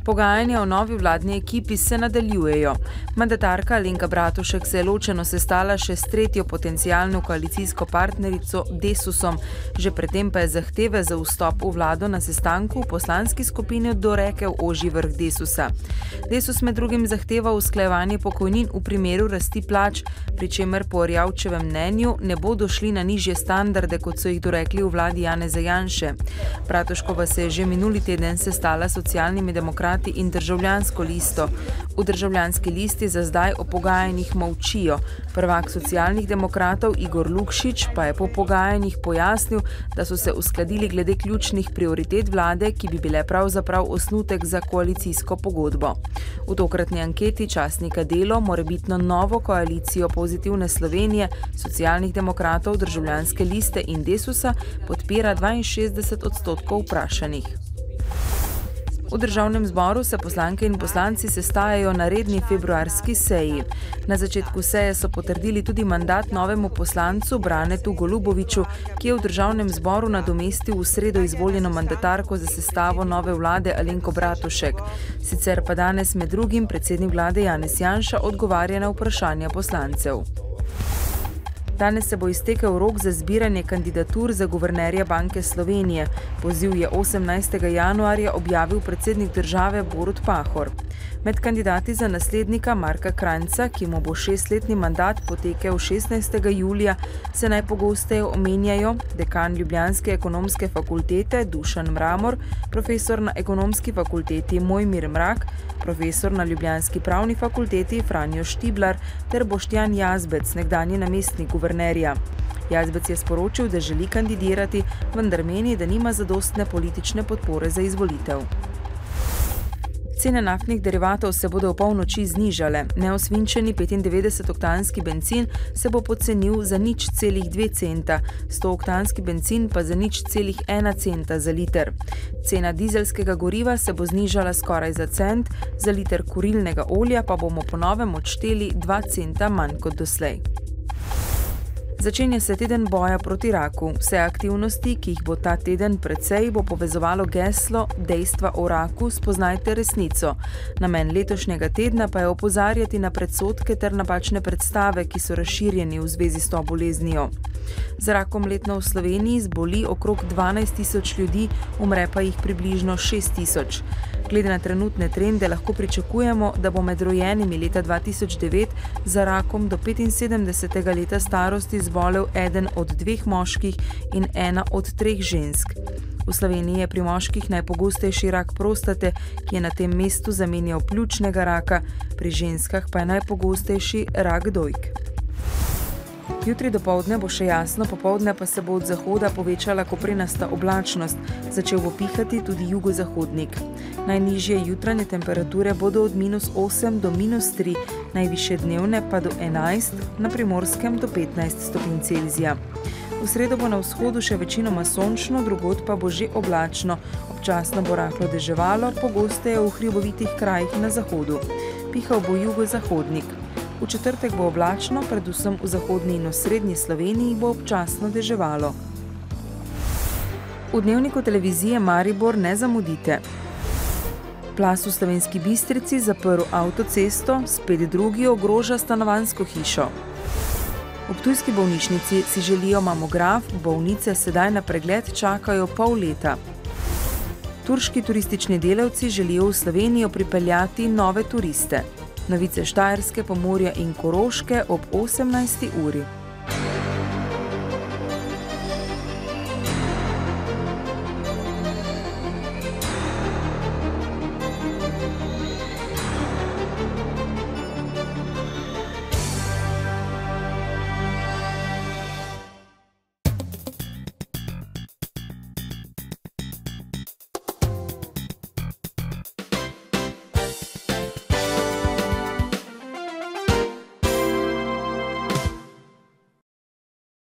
Pogajanja o novi vladni ekipi se nadaljujejo. Mandatarka Alenka Bratušek se je ločeno sestala še s tretjo potencialno koalicijsko partnerico Desusom, že predtem pa je zahteve za vstop v vlado na sestanku v poslanski skupini dorekel ožji vrh Desusa. Desus med drugim zahteva usklajevanje pokojnin v primeru rasti plač, pri čemer po Erjavčevem mnenju ne bodo šli na nižje standarde, kot so jih dorekli v vladi Janeza Janše. Bratuškova se je že minuli teden sestala s socialnimi demokrati in Državljansko listo. V Državljanski listi za zdaj o pogajanjih molčijo. Prvak socialnih demokratov Igor Lukšič pa je po pogajanjih pojasnil, da so se uskladili glede ključnih prioritet vlade, ki bi bile pravzaprav osnutek za koalicijsko pogodbo. V tokratni anketi časnika Delo morebitno novo koalicijo Pozitivne Slovenije, socialnih demokratov, Državljanske liste in Desusa podpira 62% vprašanih. V Državnem zboru se poslanke in poslanci sestajajo na redni februarski seji. Na začetku seje so potrdili tudi mandat novemu poslancu Branetu Goluboviću, ki je v Državnem zboru nadomestil v sredo izvoljeno mandatarko za sestavo nove vlade Alenko Bratušek. Sicer pa danes med drugim predsednik vlade Janez Janša odgovarja na vprašanja poslancev. Danes se bo iztekel rok za zbiranje kandidatur za guvernerja Banke Slovenije. Poziv je 18. januarja objavil predsednik države Borut Pahor. Med kandidati za naslednika Marka Kranjca, ki mu bo 6-letni mandat potekel 16. julija, se najpogosteje omenjajo dekan Ljubljanske ekonomske fakultete Dušan Mramor, profesor na ekonomski fakulteti Mojmir Mrak, profesor na Ljubljanski pravni fakulteti Franjo Štiblar ter Boštjan Jazbec, nekdanji namestnik guvernerja. Jazbec je sporočil, da želi kandidirati, vendar meni, da nima zadostne politične podpore za izvolitev. Cene naftnih derivatov se bodo v polnoči znižale. Neosvinčeni 95-oktanski bencin se bo pocenil za 0,2 centa, 100-oktanski bencin pa za 0,1 centa za liter. Cena dizelskega goriva se bo znižala skoraj za cent, za liter kurilnega olja pa bomo po novem odšteli 2 centa manj kot doslej. Začenja se teden boja proti raku. Vse aktivnosti, ki jih bo ta teden precej, bo povezovalo geslo Dejstva o raku, spoznajte resnico. Namen letošnjega tedna pa je opozarjati na predsodke ter napačne predstave, ki so razširjeni v zvezi s to boleznijo. Z rakom letno v Sloveniji zboli okrog 12.000 ljudi, umre pa jih približno 6.000. Glede na trenutne trende lahko pričakujemo, da bo med rojenimi leta 2009 za rakom do 75. leta starosti zbolel eden od 2 moških in ena od 3 žensk. V Sloveniji je pri moških najpogostejši rak prostate, ki je na tem mestu zamenjal pljučnega raka, pri ženskah pa je najpogostejši rak dojk. Jutri dopoldne bo še jasno, popoldne pa se bo od zahoda povečala koprenasta oblačnost, začel bo pihati tudi jugozahodnik. Najnižje jutranje temperature bodo od -8 do -3, najvišje dnevne pa do 11, na Primorskem do 15 stopinj Celzija. V sredo bo na vzhodu še večinoma sončno, drugod pa bo že oblačno, občasno bo rahlo deževalo, pogosteje v hribovitih krajih na zahodu. Pihal bo jugozahodnik. V četrtek bo oblačno, predvsem v zahodni in osrednji Sloveniji bo občasno deževalo. V dnevniku televizije Maribor ne zamudite. Plaz v Slovenski Bistrici zaprl avtocesto, spet drugi ogroža stanovanjsko hišo. V ptujski bolnišnici si želijo mamograf, bolnice sedaj na pregled čakajo pol leta. Turški turistični delavci želijo v Slovenijo pripeljati nove turiste. Novice Štajerske, Pomurja in Koroške ob 18. uri.